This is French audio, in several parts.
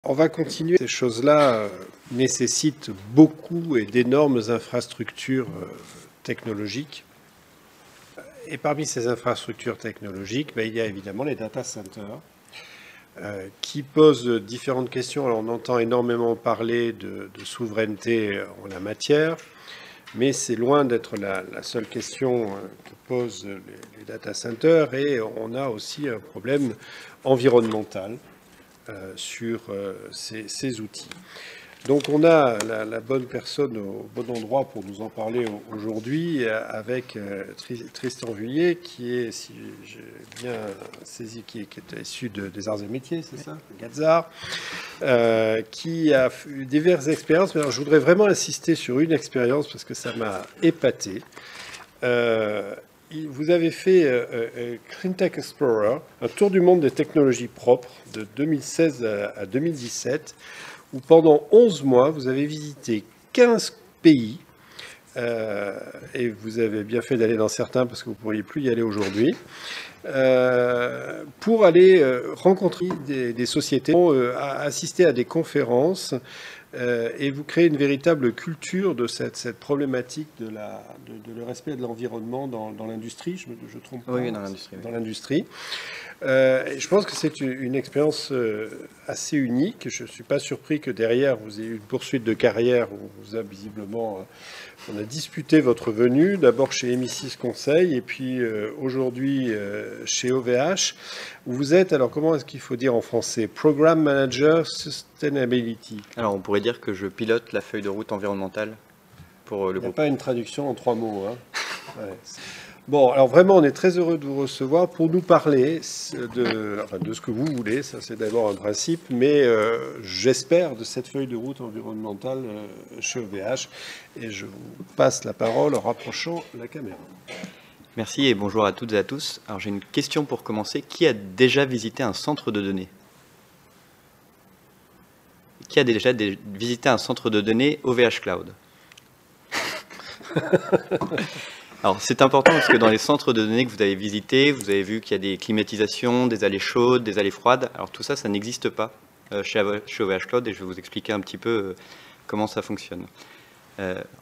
On va continuer. Ces choses-là nécessitent beaucoup et d'énormes infrastructures technologiques. Et parmi ces infrastructures technologiques, il y a évidemment les data centers qui posent différentes questions. Alors, on entend énormément parler de souveraineté en la matière, mais c'est loin d'être la seule question que posent les data centers. Et on a aussi un problème environnemental sur ces outils. Donc on a la bonne personne au bon endroit pour nous en parler aujourd'hui avec Tristan Vuillet, qui est, si j'ai bien saisi, qui est issu des arts et métiers, c'est ça, Gazar, qui a eu diverses expériences. Mais alors, je voudrais vraiment insister sur une expérience parce que ça m'a épaté. Vous avez fait CleanTech Explorer, un tour du monde des technologies propres de 2016 à 2017, où pendant 11 mois, vous avez visité 15 pays, et vous avez bien fait d'aller dans certains parce que vous ne pourriez plus y aller aujourd'hui, pour aller rencontrer des sociétés, assister à des conférences, et vous créez une véritable culture de cette problématique de le respect de l'environnement dans l'industrie, je trompe pas. Oui, dans l'industrie. Dans l'industrie. Je pense que c'est une expérience assez unique. Je ne suis pas surpris que derrière vous ayez eu une poursuite de carrière où vous avez visiblement, on a disputé votre venue, d'abord chez M6 Conseil et puis aujourd'hui chez OVH, où vous êtes, alors comment est-ce qu'il faut dire en français, Program Manager Sustainability. Alors on pourrait dire que je pilote la feuille de route environnementale pour le groupe. Il n'y a pas une traduction en 3 mots. Hein. Ouais. Bon, alors vraiment, on est très heureux de vous recevoir pour nous parler de ce que vous voulez, ça c'est d'abord un principe, mais j'espère de cette feuille de route environnementale chez OVH, et je vous passe la parole en rapprochant la caméra. Merci et bonjour à toutes et à tous. Alors j'ai une question pour commencer. Qui a déjà visité un centre de données? Qui a déjà visité un centre de données OVH Cloud? Alors c'est important parce que dans les centres de données que vous avez visités, vous avez vu qu'il y a des climatisations, des allées chaudes, des allées froides. Alors tout ça, ça n'existe pas chez OVH Cloud et je vais vous expliquer un petit peu comment ça fonctionne.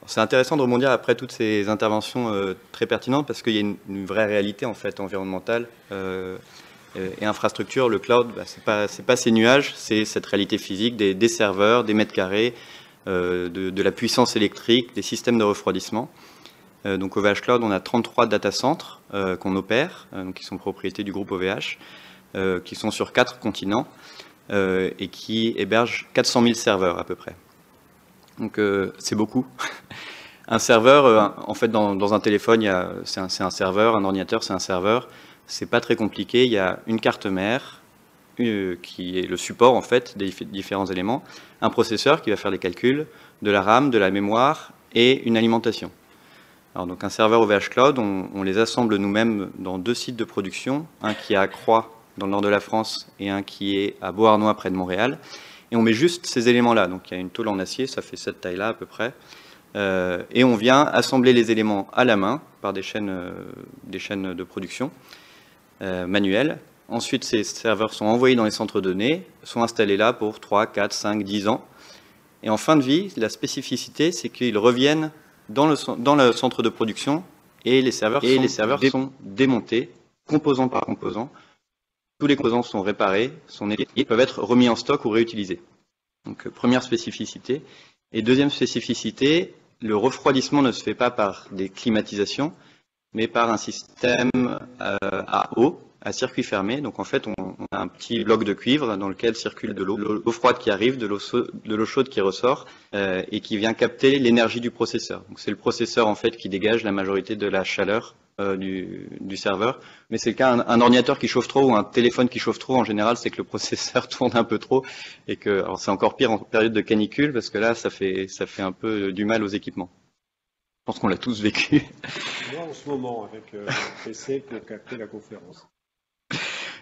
C'est intéressant de rebondir après toutes ces interventions très pertinentes parce qu'il y a une vraie réalité en fait environnementale et infrastructure. Le cloud, c'est pas ces nuages, c'est cette réalité physique des serveurs, des mètres carrés, de la puissance électrique, des systèmes de refroidissement. Donc OVH Cloud, on a 33 data centres qu'on opère, donc qui sont propriétés du groupe OVH, qui sont sur 4 continents et qui hébergent 400 000 serveurs à peu près. Donc c'est beaucoup. Un serveur, en fait, dans un téléphone, c'est un serveur, un ordinateur, c'est un serveur. C'est pas très compliqué. Il y a une carte mère qui est le support en fait des différents éléments, un processeur qui va faire les calculs, de la RAM, de la mémoire et une alimentation. Alors donc un serveur OVH Cloud, on les assemble nous-mêmes dans 2 sites de production, un qui est à Croix dans le nord de la France et un qui est à Beauharnois près de Montréal. Et on met juste ces éléments-là. Donc il y a une tôle en acier, ça fait cette taille-là à peu près. Et on vient assembler les éléments à la main par des chaînes de production manuelles. Ensuite, ces serveurs sont envoyés dans les centres de données, sont installés là pour 3, 4, 5, 10 ans. Et en fin de vie, la spécificité, c'est qu'ils reviennent dans le centre de production et les serveurs sont démontés, composant par composant. Tous les composants sont réparés, et peuvent être remis en stock ou réutilisés. Donc première spécificité. Et deuxième spécificité, le refroidissement ne se fait pas par des climatisations, mais par un système à eau, à circuit fermé. Donc en fait, on a un petit bloc de cuivre dans lequel circule de l'eau froide qui arrive, de l'eau chaude qui ressort et qui vient capter l'énergie du processeur. Donc c'est le processeur en fait qui dégage la majorité de la chaleur du serveur. Mais c'est le cas, un ordinateur qui chauffe trop ou un téléphone qui chauffe trop, en général, c'est que le processeur tourne un peu trop et que, alors c'est encore pire en période de canicule parce que là, ça fait un peu du mal aux équipements. Je pense qu'on l'a tous vécu. Moi, en ce moment, avec le PC pour capter la conférence.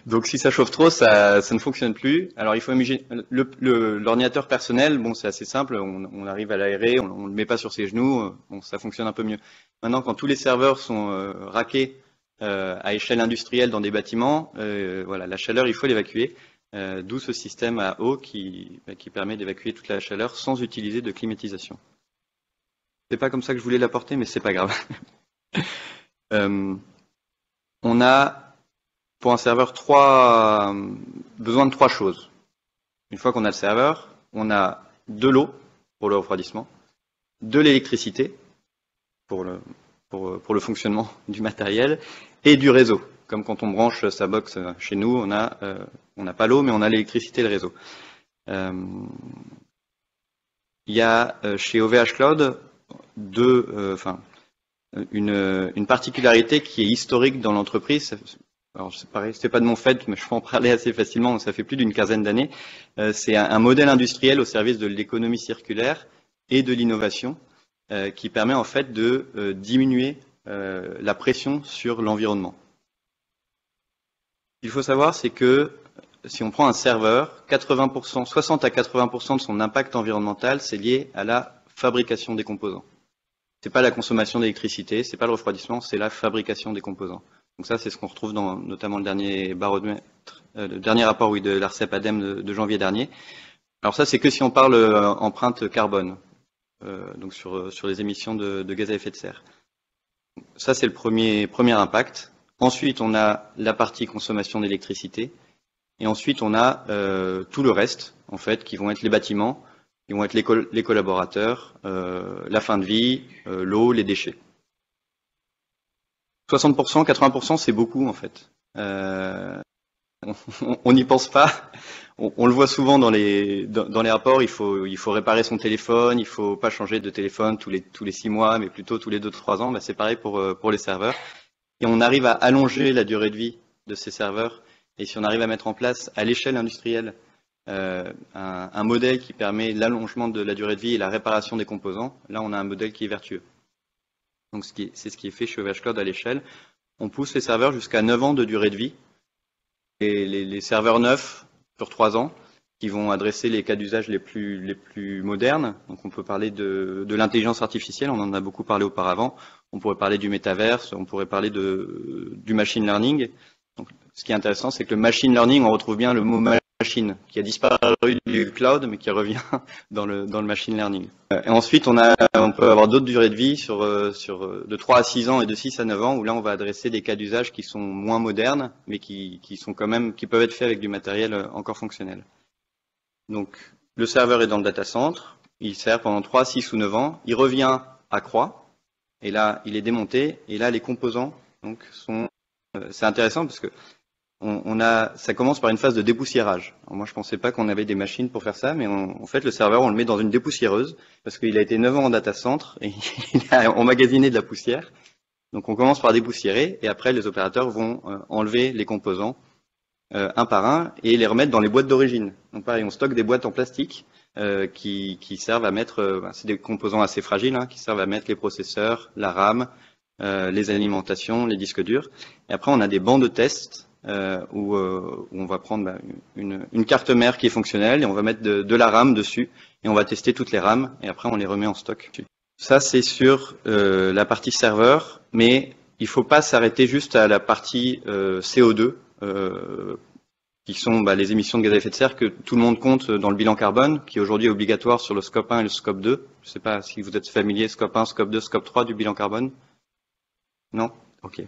Donc si ça chauffe trop, ça ne fonctionne plus. Alors il faut imaginer l'ordinateur personnel, bon c'est assez simple, on arrive à l'aérer, on le met pas sur ses genoux, bon ça fonctionne un peu mieux. Maintenant quand tous les serveurs sont raqués à échelle industrielle dans des bâtiments, voilà, la chaleur il faut l'évacuer. d'où ce système à eau qui permet d'évacuer toute la chaleur sans utiliser de climatisation. C'est pas comme ça que je voulais l'apporter, mais c'est pas grave. On a, pour un serveur, besoin de 3 choses. Une fois qu'on a le serveur, on a de l'eau pour le refroidissement, de l'électricité pour le fonctionnement du matériel et du réseau. Comme quand on branche sa box chez nous, on n'a pas l'eau, mais on a l'électricité et le réseau. Il y a chez OVH Cloud une particularité qui est historique dans l'entreprise. Alors c'est pareil, c'était pas de mon fait, mais je peux en parler assez facilement. Ça fait plus d'une quinzaine d'années. C'est un modèle industriel au service de l'économie circulaire et de l'innovation qui permet en fait de diminuer la pression sur l'environnement. Ce qu'il faut savoir, c'est que si on prend un serveur, 60 à 80% de son impact environnemental, c'est lié à la fabrication des composants. C'est pas la consommation d'électricité, c'est pas le refroidissement, c'est la fabrication des composants. Donc ça, c'est ce qu'on retrouve dans notamment le dernier baromètre, le dernier rapport de l'ARCEP ADEME de janvier dernier. Alors ça, c'est que si on parle empreinte carbone, donc sur les émissions de gaz à effet de serre. Ça, c'est le premier impact. Ensuite, on a la partie consommation d'électricité. Et ensuite, on a tout le reste, en fait, qui vont être les bâtiments, qui vont être les collaborateurs, la fin de vie, l'eau, les déchets. 60%, 80%, c'est beaucoup, en fait. On n'y pense pas. On le voit souvent dans les rapports. Il faut réparer son téléphone. Il faut pas changer de téléphone tous les 6 mois, mais plutôt tous les 2-3 ans. C'est pareil pour les serveurs. Et on arrive à allonger la durée de vie de ces serveurs. Et si on arrive à mettre en place à l'échelle industrielle un modèle qui permet l'allongement de la durée de vie et la réparation des composants, là on a un modèle qui est vertueux. Donc c'est ce qui est fait chez OVH Cloud à l'échelle. On pousse les serveurs jusqu'à 9 ans de durée de vie. Et les serveurs neufs sur 3 ans qui vont adresser les cas d'usage les plus modernes. Donc on peut parler de l'intelligence artificielle, on en a beaucoup parlé auparavant. On pourrait parler du métaverse, on pourrait parler du machine learning. Donc, ce qui est intéressant, c'est que le machine learning, on retrouve bien le mot machine, qui a disparu du cloud, mais qui revient dans le machine learning. Et ensuite, on peut avoir d'autres durées de vie de 3 à 6 ans et de 6 à 9 ans, où là, on va adresser des cas d'usage qui sont moins modernes, mais qui peuvent être faits avec du matériel encore fonctionnel. Donc, le serveur est dans le data center, il sert pendant 3, 6 ou 9 ans, il revient à croix, et là, il est démonté, et là, les composants donc, c'est intéressant parce que ça commence par une phase de dépoussiérage. Alors moi, je pensais pas qu'on avait des machines pour faire ça, mais en fait, le serveur, on le met dans une dépoussiéreuse parce qu'il a été 9 ans en data center et il a emmagasiné de la poussière. Donc, on commence par dépoussiérer et après, les opérateurs vont enlever les composants un par un et les remettre dans les boîtes d'origine. Donc, pareil, on stocke des boîtes en plastique qui servent à mettre, c'est des composants assez fragiles, qui servent à mettre les processeurs, la RAM, les alimentations, les disques durs. Et après, on a des bancs de test où on va prendre une carte mère qui est fonctionnelle et on va mettre de la RAM dessus et on va tester toutes les RAM et après on les remet en stock. Ça, c'est sur la partie serveur, mais il ne faut pas s'arrêter juste à la partie CO2 qui sont les émissions de gaz à effet de serre que tout le monde compte dans le bilan carbone, qui est aujourd'hui obligatoire sur le scope 1 et le scope 2. Je ne sais pas si vous êtes familier, scope 1, scope 2, scope 3 du bilan carbone. Non? Ok.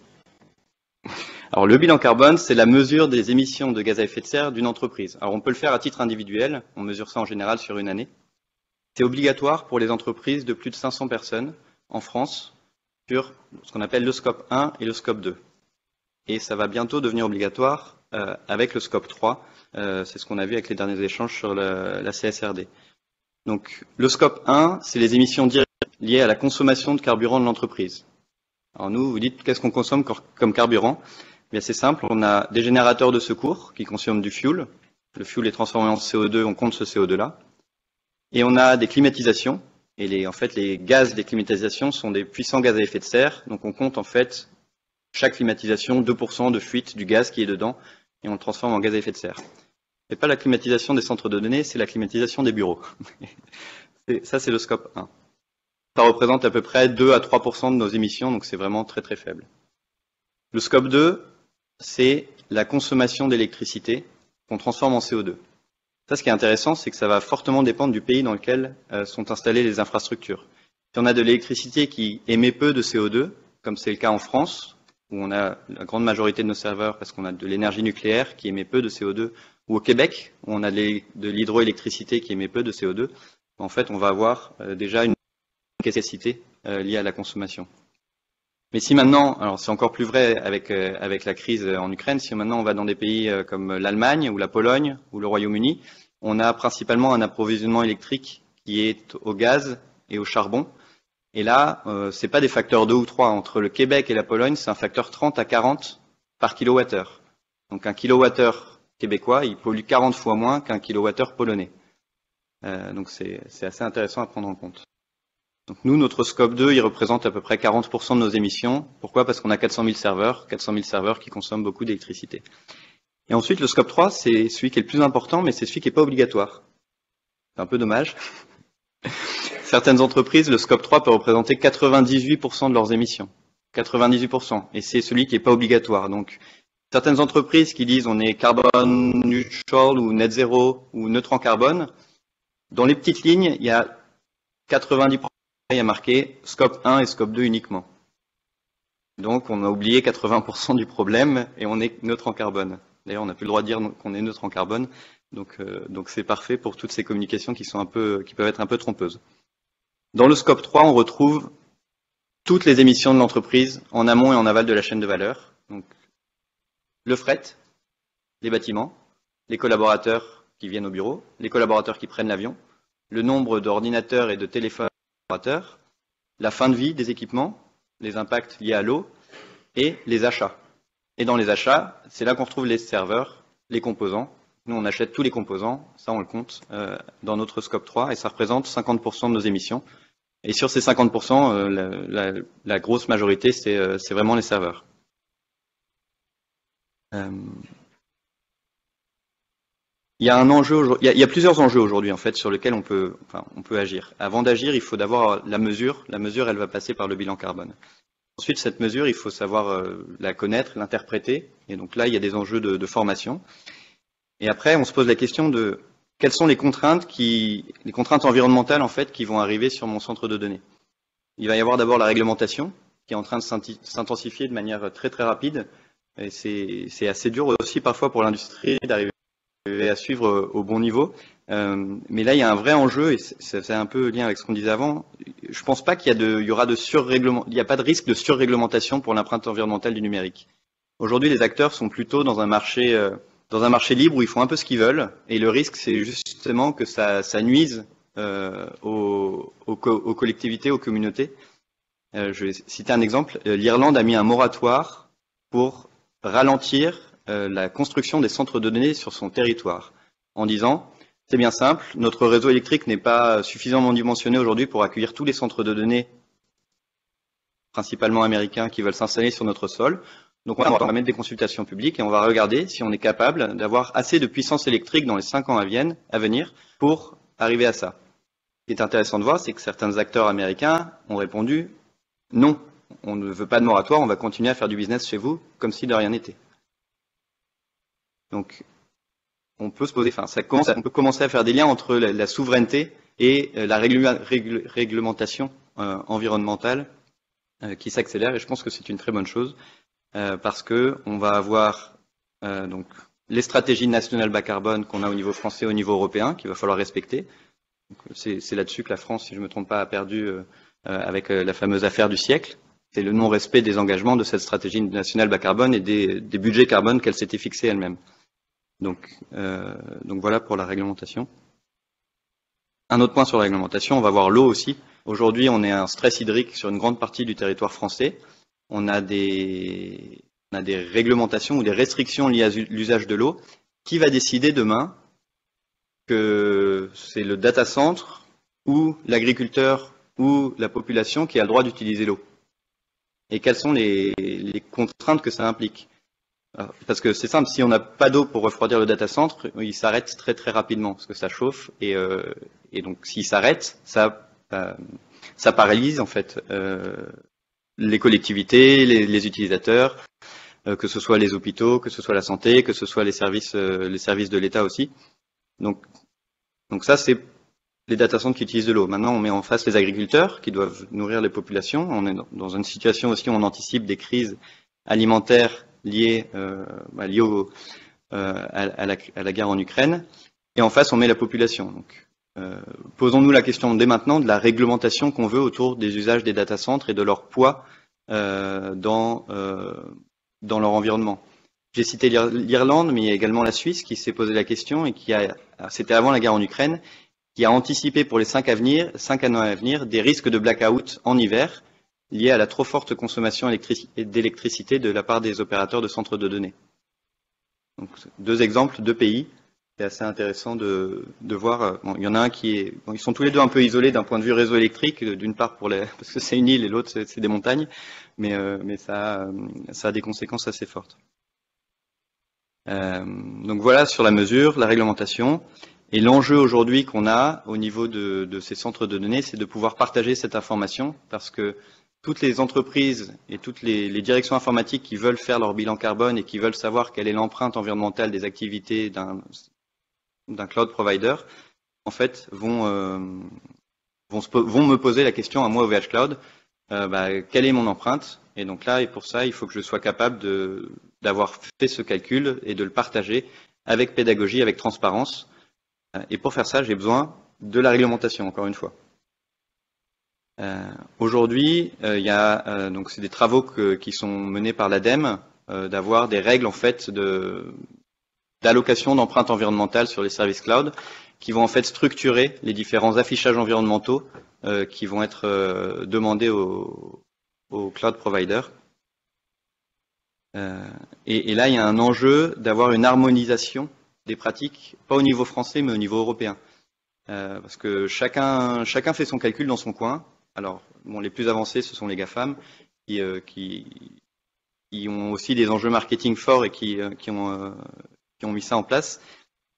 Alors le bilan carbone, c'est la mesure des émissions de gaz à effet de serre d'une entreprise. Alors on peut le faire à titre individuel, on mesure ça en général sur une année. C'est obligatoire pour les entreprises de plus de 500 personnes en France sur ce qu'on appelle le scope 1 et le scope 2. Et ça va bientôt devenir obligatoire avec le scope 3. C'est ce qu'on a vu avec les derniers échanges sur la CSRD. Donc le scope 1, c'est les émissions directes liées à la consommation de carburant de l'entreprise. Alors nous, vous dites qu'est-ce qu'on consomme comme carburant? Bien c'est simple, on a des générateurs de secours qui consomment du fuel. Le fuel est transformé en CO2, on compte ce CO2-là. Et on a des climatisations. Et en fait, les gaz des climatisations sont des puissants gaz à effet de serre. Donc on compte en fait chaque climatisation 2% de fuite du gaz qui est dedans et on le transforme en gaz à effet de serre. C'est pas la climatisation des centres de données, c'est la climatisation des bureaux. Ça, c'est le scope 1. Ça représente à peu près 2 à 3% de nos émissions, donc c'est vraiment très très faible. Le scope 2, c'est la consommation d'électricité qu'on transforme en CO2. Ça, ce qui est intéressant, c'est que ça va fortement dépendre du pays dans lequel sont installées les infrastructures. Si on a de l'électricité qui émet peu de CO2, comme c'est le cas en France, où on a la grande majorité de nos serveurs parce qu'on a de l'énergie nucléaire qui émet peu de CO2, ou au Québec, où on a de l'hydroélectricité qui émet peu de CO2, en fait, on va avoir déjà une nécessité liée à la consommation. Mais si maintenant, alors c'est encore plus vrai avec la crise en Ukraine, si maintenant on va dans des pays comme l'Allemagne ou la Pologne ou le Royaume-Uni, on a principalement un approvisionnement électrique qui est au gaz et au charbon. Et là, c'est pas des facteurs 2 ou 3. Entre le Québec et la Pologne, c'est un facteur 30 à 40 par kilowattheure. Donc un kilowattheure québécois, il pollue 40 fois moins qu'un kilowattheure polonais. Donc c'est assez intéressant à prendre en compte. Donc nous, notre scope 2, il représente à peu près 40% de nos émissions. Pourquoi? Parce qu'on a 400 000 serveurs qui consomment beaucoup d'électricité. Et ensuite, le scope 3, c'est celui qui est le plus important, mais c'est celui qui n'est pas obligatoire. C'est un peu dommage. Certaines entreprises, le scope 3 peut représenter 98% de leurs émissions. 98%. Et c'est celui qui n'est pas obligatoire. Donc, certaines entreprises qui disent on est carbone neutral ou net zéro ou neutre en carbone, dans les petites lignes, il y a 90%. Il y a marqué scope 1 et scope 2 uniquement. Donc on a oublié 80% du problème et on est neutre en carbone. D'ailleurs, on n'a plus le droit de dire qu'on est neutre en carbone. Donc c'est parfait pour toutes ces communications qui peuvent être un peu trompeuses. Dans le scope 3, on retrouve toutes les émissions de l'entreprise en amont et en aval de la chaîne de valeur. Donc le fret, les bâtiments, les collaborateurs qui viennent au bureau, les collaborateurs qui prennent l'avion, le nombre d'ordinateurs et de téléphones, la fin de vie des équipements, les impacts liés à l'eau et les achats. Et dans les achats, c'est là qu'on retrouve les serveurs, les composants. Nous, on achète tous les composants, ça on le compte dans notre scope 3 et ça représente 50% de nos émissions. Et sur ces 50%, la grosse majorité, c'est vraiment les serveurs. Il y a un enjeu, il y a plusieurs enjeux aujourd'hui en fait sur lesquels on peut agir. Avant d'agir, il faut d'abord la mesure. La mesure, elle va passer par le bilan carbone. Ensuite, cette mesure, il faut savoir la connaître, l'interpréter. Et donc là, il y a des enjeux de formation. Et après, on se pose la question de quelles sont les contraintes environnementales en fait qui vont arriver sur mon centre de données. Il va y avoir d'abord la réglementation qui est en train de s'intensifier de manière très très rapide. Et c'est assez dur aussi parfois pour l'industrie d'arriver à suivre au bon niveau. Mais là, il y a un vrai enjeu, et c'est un peu lien avec ce qu'on disait avant. Je pense pas qu'il y aura de surréglementation, il n'y a pas de risque de surréglementation pour l'empreinte environnementale du numérique. Aujourd'hui, les acteurs sont plutôt dans un marché libre où ils font un peu ce qu'ils veulent, et le risque, c'est justement que ça nuise aux collectivités, aux communautés. Je vais citer un exemple. L'Irlande a mis un moratoire pour ralentir la construction des centres de données sur son territoire, en disant c'est bien simple, notre réseau électrique n'est pas suffisamment dimensionné aujourd'hui pour accueillir tous les centres de données, principalement américains, qui veulent s'installer sur notre sol. Donc on va mettre des consultations publiques et on va regarder si on est capable d'avoir assez de puissance électrique dans les 5 ans à venir pour arriver à ça. Ce qui est intéressant de voir, c'est que certains acteurs américains ont répondu non, on ne veut pas de moratoire, on va continuer à faire du business chez vous comme si de rien n'était. Donc, on peut commencer à faire des liens entre la souveraineté et la réglementation environnementale qui s'accélère. Et je pense que c'est une très bonne chose parce que on va avoir donc les stratégies nationales bas carbone qu'on a au niveau français, au niveau européen, qu'il va falloir respecter. C'est là-dessus que la France, si je ne me trompe pas, a perdu avec la fameuse affaire du siècle. C'est le non-respect des engagements de cette stratégie nationale bas carbone et des budgets carbone qu'elle s'était fixés elle-même. Donc voilà pour la réglementation. Un autre point sur la réglementation, on va voir l'eau aussi. Aujourd'hui, on est à un stress hydrique sur une grande partie du territoire français. On a des réglementations ou des restrictions liées à l'usage de l'eau. Qui va décider demain que c'est le data center ou l'agriculteur ou la population qui a le droit d'utiliser l'eau? Et quelles sont les contraintes que ça implique? Parce que c'est simple, si on n'a pas d'eau pour refroidir le data center, il s'arrête très très rapidement parce que ça chauffe et donc s'il s'arrête, ça paralyse en fait les collectivités, les utilisateurs. que ce soit les hôpitaux, que ce soit la santé, que ce soit les services de l'État aussi. Donc ça, c'est les data centers qui utilisent de l'eau. Maintenant, on met en face les agriculteurs qui doivent nourrir les populations. On est dans une situation aussi où on anticipe des crises alimentaires liées à la guerre en Ukraine. Et en face, on met la population. Donc, posons-nous la question dès maintenant de la réglementation qu'on veut autour des usages des data centers et de leur poids dans leur environnement. J'ai cité l'Irlande, mais il y a également la Suisse qui s'est posé la question et c'était avant la guerre en Ukraine, qui a anticipé pour les 5 années à venir des risques de blackout en hiver liés à la trop forte consommation d'électricité de la part des opérateurs de centres de données. Donc, 2 exemples, 2 pays. C'est assez intéressant de voir. Bon, il y en a un ils sont tous les deux un peu isolés d'un point de vue réseau électrique, d'une part parce que c'est une île et l'autre c'est des montagnes, mais ça a des conséquences assez fortes. Donc voilà sur la mesure, la réglementation. Et l'enjeu aujourd'hui qu'on a au niveau de ces centres de données, c'est de pouvoir partager cette information, parce que toutes les entreprises et toutes les directions informatiques qui veulent faire leur bilan carbone et qui veulent savoir quelle est l'empreinte environnementale des activités d'un cloud provider, en fait, vont me poser la question à moi, OVH Cloud, quelle est mon empreinte? Et donc là, et pour ça, il faut que je sois capable d'avoir fait ce calcul et de le partager avec pédagogie, avec transparence. Et pour faire ça, j'ai besoin de la réglementation, encore une fois. Aujourd'hui, il y a donc c'est des travaux qui sont menés par l'ADEME, d'avoir des règles en fait d'allocation d'empreintes environnementales sur les services cloud, qui vont en fait structurer les différents affichages environnementaux qui vont être demandés aux cloud providers. Et là, il y a un enjeu d'avoir une harmonisation des pratiques, pas au niveau français, mais au niveau européen. Parce que chacun fait son calcul dans son coin. Alors, bon, les plus avancés, ce sont les GAFAM, qui ont aussi des enjeux marketing forts et qui ont mis ça en place.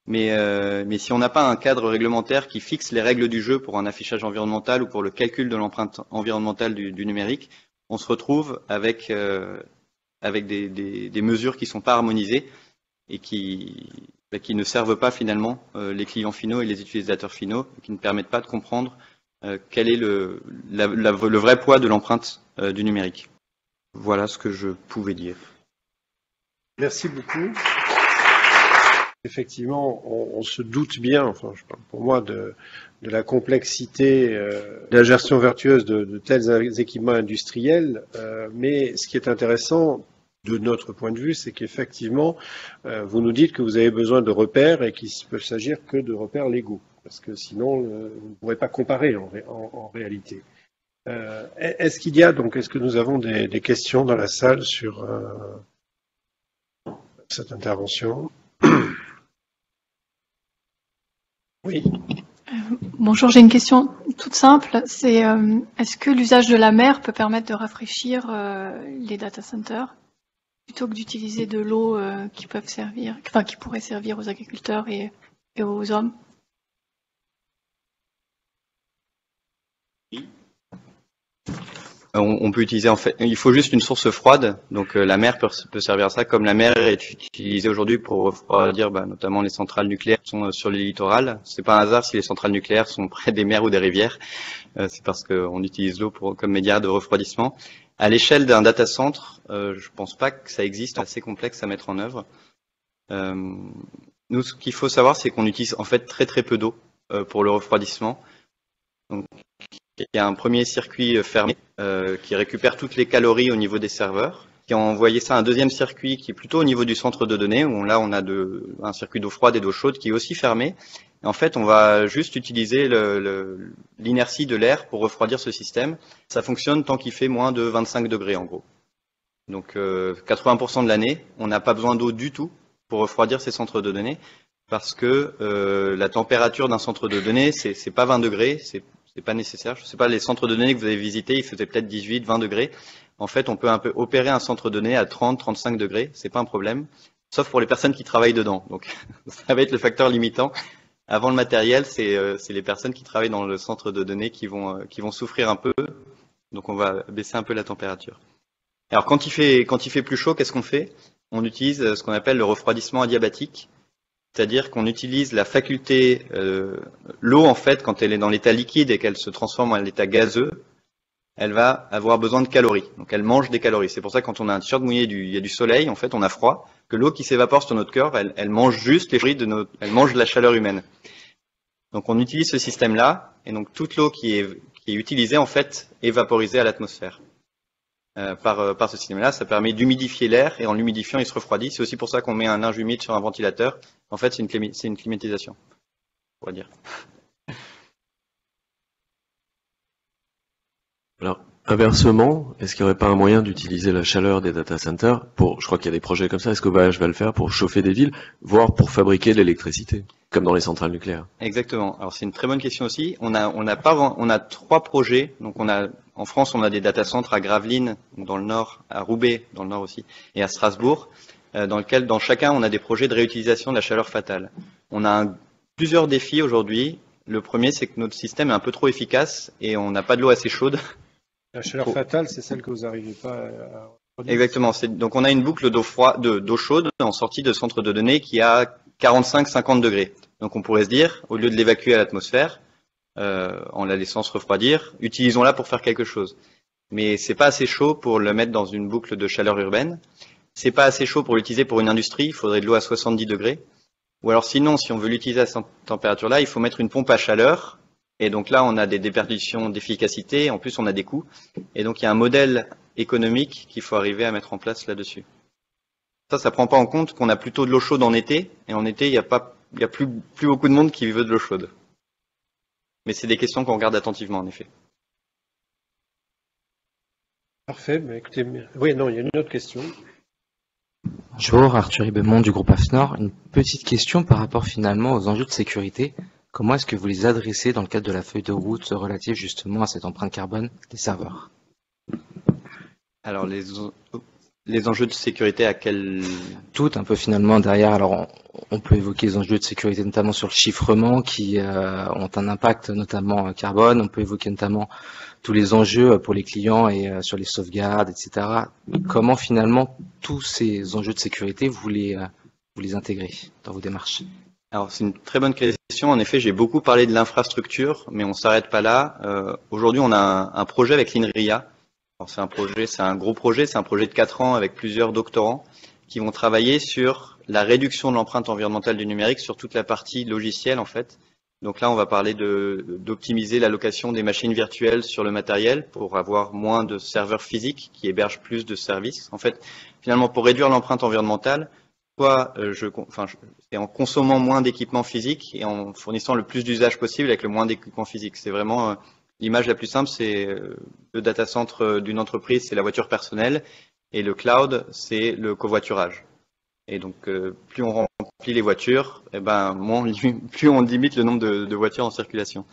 Mais si on n'a pas un cadre réglementaire qui fixe les règles du jeu pour un affichage environnemental ou pour le calcul de l'empreinte environnementale du numérique, on se retrouve avec des mesures qui ne sont pas harmonisées et qui ne servent pas finalement les clients finaux et les utilisateurs finaux, qui ne permettent pas de comprendre quel est le vrai poids de l'empreinte du numérique. Voilà ce que je pouvais dire. Merci beaucoup. Effectivement, on se doute bien, enfin, je parle pour moi, de la complexité de la gestion vertueuse de tels équipements industriels, mais ce qui est intéressant, de notre point de vue, c'est qu'effectivement, vous nous dites que vous avez besoin de repères et qu'il ne peut s'agir que de repères légaux, parce que sinon, vous ne pourrez pas comparer en réalité. Est-ce que nous avons des questions dans la salle sur cette intervention? Oui. Bonjour, j'ai une question toute simple. C'est est-ce que l'usage de la mer peut permettre de rafraîchir les data centers plutôt que d'utiliser de l'eau qui pourrait servir aux agriculteurs et aux hommes? On peut utiliser, en fait, il faut juste une source froide, donc la mer peut servir à ça, comme la mer est utilisée aujourd'hui pour refroidir notamment les centrales nucléaires qui sont sur les littorales. C'est pas un hasard si les centrales nucléaires sont près des mers ou des rivières, c'est parce qu'on utilise l'eau comme média de refroidissement. À l'échelle d'un data center, je pense pas que ça existe, assez complexe à mettre en œuvre. Nous, ce qu'il faut savoir, c'est qu'on utilise en fait très très peu d'eau pour le refroidissement. Donc, il y a un premier circuit fermé qui récupère toutes les calories au niveau des serveurs, qui a envoyé ça à un deuxième circuit qui est plutôt au niveau du centre de données, où là on a un circuit d'eau froide et d'eau chaude qui est aussi fermé. Et en fait, on va juste utiliser l'inertie de l'air pour refroidir ce système. Ça fonctionne tant qu'il fait moins de 25 degrés en gros. Donc 80% de l'année, on n'a pas besoin d'eau du tout pour refroidir ces centres de données, parce que la température d'un centre de données, c'est pas 20 degrés, c'est pas nécessaire. Je sais pas, les centres de données que vous avez visités, ils faisaient peut-être 18, 20 degrés. En fait, on peut un peu opérer un centre de données à 30, 35 degrés. C'est pas un problème. Sauf pour les personnes qui travaillent dedans. Donc, ça va être le facteur limitant. Avant le matériel, c'est les personnes qui travaillent dans le centre de données qui vont souffrir un peu. Donc, on va baisser un peu la température. Alors quand il fait plus chaud, qu'est-ce qu'on fait? On utilise ce qu'on appelle le refroidissement adiabatique, c'est-à-dire qu'on utilise la faculté, l'eau en fait, quand elle est dans l'état liquide et qu'elle se transforme en l'état gazeux, elle va avoir besoin de calories. Donc elle mange des calories. C'est pour ça que quand on a un t-shirt mouillé, il y a du soleil, en fait on a froid, que l'eau qui s'évapore sur notre corps, elle mange juste les calories elle mange de la chaleur humaine. Donc on utilise ce système-là, et donc toute l'eau qui est utilisée en fait est vaporisée à l'atmosphère. Par ce système-là, ça permet d'humidifier l'air, et en l'humidifiant, il se refroidit. C'est aussi pour ça qu'on met un linge humide sur un ventilateur. En fait, c'est une climatisation, on va dire. Alors, inversement, est-ce qu'il n'y aurait pas un moyen d'utiliser la chaleur des data centers pour, je crois qu'il y a des projets comme ça, est-ce qu'OVH va le faire pour chauffer des villes, voire pour fabriquer de l'électricité, comme dans les centrales nucléaires? Exactement. Alors c'est une très bonne question aussi. On a 3 projets. Donc en France, on a des data centers à Gravelines, dans le nord, à Roubaix, dans le nord aussi, et à Strasbourg, dans chacun, on a des projets de réutilisation de la chaleur fatale. On a plusieurs défis aujourd'hui. Le premier, c'est que notre système est un peu trop efficace et on n'a pas de l'eau assez chaude. La chaleur fatale, c'est celle que vous n'arrivez pas à produire. Exactement. Donc on a une boucle d'eau chaude en sortie de centre de données qui a 45-50 degrés. Donc on pourrait se dire, au lieu de l'évacuer à l'atmosphère, en la laissant se refroidir, utilisons-la pour faire quelque chose. Mais c'est pas assez chaud pour le mettre dans une boucle de chaleur urbaine. C'est pas assez chaud pour l'utiliser pour une industrie. Il faudrait de l'eau à 70 degrés. Ou alors sinon, si on veut l'utiliser à cette température-là, il faut mettre une pompe à chaleur. Et donc là, on a des déperditions d'efficacité. En plus, on a des coûts. Et donc, il y a un modèle économique qu'il faut arriver à mettre en place là-dessus. Ça prend pas en compte qu'on a plutôt de l'eau chaude en été. Et en été, il y a plus beaucoup de monde qui veut de l'eau chaude. Mais c'est des questions qu'on regarde attentivement, en effet. Parfait. Mais écoutez, oui, non, il y a une autre question. Bonjour, Arthur Ibemont du groupe AFNOR. Une petite question par rapport finalement aux enjeux de sécurité. Comment est-ce que vous les adressez dans le cadre de la feuille de route relative justement à cette empreinte carbone des serveurs? Alors, les enjeux de sécurité à quel... Tout un peu finalement derrière. Alors, on peut évoquer les enjeux de sécurité notamment sur le chiffrement qui ont un impact notamment carbone. On peut évoquer notamment tous les enjeux pour les clients et sur les sauvegardes, etc. Comment finalement tous ces enjeux de sécurité vous les intégrez dans vos démarches? Alors c'est une très bonne question. En effet, j'ai beaucoup parlé de l'infrastructure, mais on ne s'arrête pas là. Aujourd'hui, on a un projet avec l'INRIA. C'est un gros projet, c'est un projet de 4 ans avec plusieurs doctorants qui vont travailler sur la réduction de l'empreinte environnementale du numérique sur toute la partie logicielle en fait. Donc là, on va parler d'optimiser l'allocation des machines virtuelles sur le matériel pour avoir moins de serveurs physiques qui hébergent plus de services. En fait, finalement, pour réduire l'empreinte environnementale, soit c'est en consommant moins d'équipements physiques et en fournissant le plus d'usages possible avec le moins d'équipements physiques. C'est vraiment l'image la plus simple, c'est le data center d'une entreprise, c'est la voiture personnelle, et le cloud, c'est le covoiturage. Et donc, plus on remplit les voitures, plus on limite le nombre de voitures en circulation.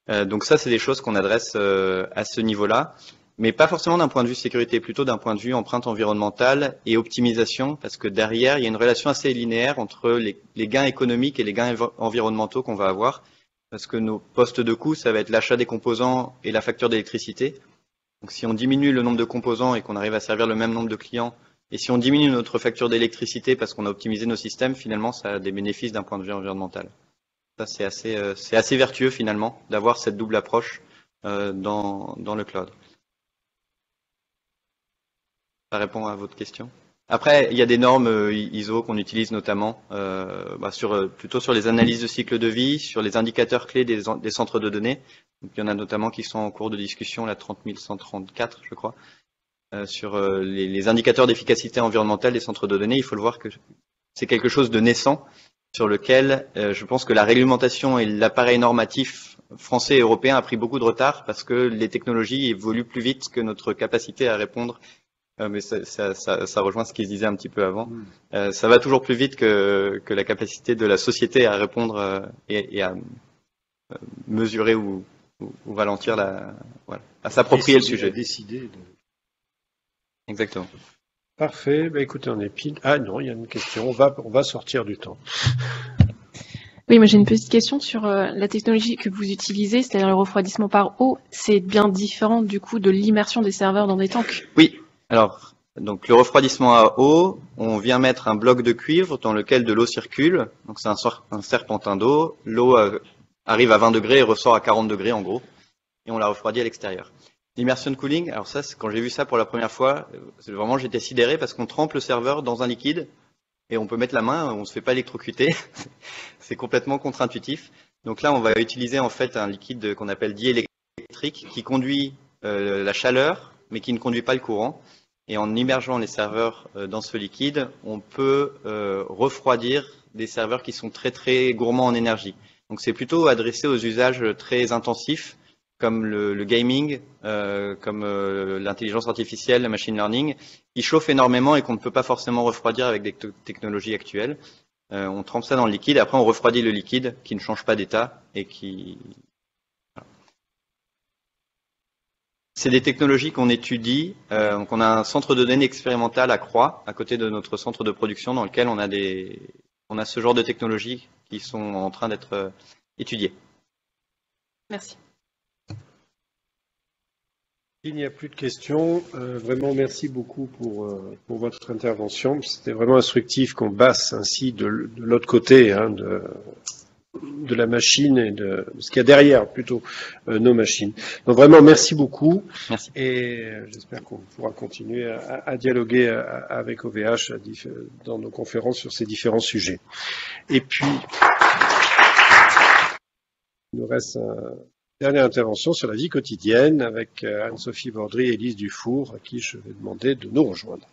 Donc ça, c'est des choses qu'on adresse à ce niveau-là. Mais pas forcément d'un point de vue sécurité, plutôt d'un point de vue empreinte environnementale et optimisation, parce que derrière, il y a une relation assez linéaire entre les gains économiques et les gains environnementaux qu'on va avoir, parce que nos postes de coûts, ça va être l'achat des composants et la facture d'électricité. Donc si on diminue le nombre de composants et qu'on arrive à servir le même nombre de clients, et si on diminue notre facture d'électricité parce qu'on a optimisé nos systèmes, finalement, ça a des bénéfices d'un point de vue environnemental. Ça, c'est assez vertueux, finalement, d'avoir cette double approche dans le cloud. Ça répond à votre question. Après, il y a des normes ISO qu'on utilise notamment plutôt sur les analyses de cycle de vie, sur les indicateurs clés des centres de données. Donc, il y en a notamment qui sont en cours de discussion, la 30134, je crois, sur les indicateurs d'efficacité environnementale des centres de données. Il faut le voir que c'est quelque chose de naissant sur lequel je pense que la réglementation et l'appareil normatif français et européen a pris beaucoup de retard parce que les technologies évoluent plus vite que notre capacité à répondre. Mais ça rejoint ce qu'il disait un petit peu avant. Ça va toujours plus vite que la capacité de la société à répondre et à mesurer ou ralentir à s'approprier le sujet. Décider. Exactement. Parfait. Écoutez, on est pile. Ah non, il y a une question. On va sortir du temps. Oui, moi j'ai une petite question sur la technologie que vous utilisez, c'est-à-dire le refroidissement par eau. C'est bien différent du coup de l'immersion des serveurs dans des tanks? Oui. Alors, Donc le refroidissement à eau, on vient mettre un bloc de cuivre dans lequel de l'eau circule. Donc c'est un serpentin d'eau. L'eau arrive à 20 degrés et ressort à 40 degrés en gros. Et on la refroidit à l'extérieur. L'immersion cooling, alors ça, quand j'ai vu ça pour la première fois, vraiment j'étais sidéré parce qu'on trempe le serveur dans un liquide et on peut mettre la main, on ne se fait pas électrocuter. C'est complètement contre-intuitif. Donc là, on va utiliser en fait un liquide qu'on appelle diélectrique qui conduit la chaleur mais qui ne conduit pas le courant. Et en immergeant les serveurs dans ce liquide, on peut refroidir des serveurs qui sont très très gourmands en énergie. Donc c'est plutôt adressé aux usages très intensifs comme le gaming, comme l'intelligence artificielle, le machine learning, qui chauffent énormément et qu'on ne peut pas forcément refroidir avec des technologies actuelles. On trempe ça dans le liquide et après on refroidit le liquide qui ne change pas d'état et qui... C'est des technologies qu'on étudie. Donc on a un centre de données expérimental à Croix, à côté de notre centre de production, dans lequel on a ce genre de technologies qui sont en train d'être étudiées. Merci. Il n'y a plus de questions. Vraiment, merci beaucoup pour votre intervention. C'était vraiment instructif qu'on passe ainsi de l'autre côté de la machine et de ce qu'il y a derrière plutôt nos machines. Donc vraiment, merci beaucoup. Merci. Et j'espère qu'on pourra continuer à dialoguer avec OVH dans nos conférences sur ces différents sujets. Et puis, il nous reste dernière intervention sur la vie quotidienne avec Anne-Sophie Bordry et Élise Dufour, à qui je vais demander de nous rejoindre.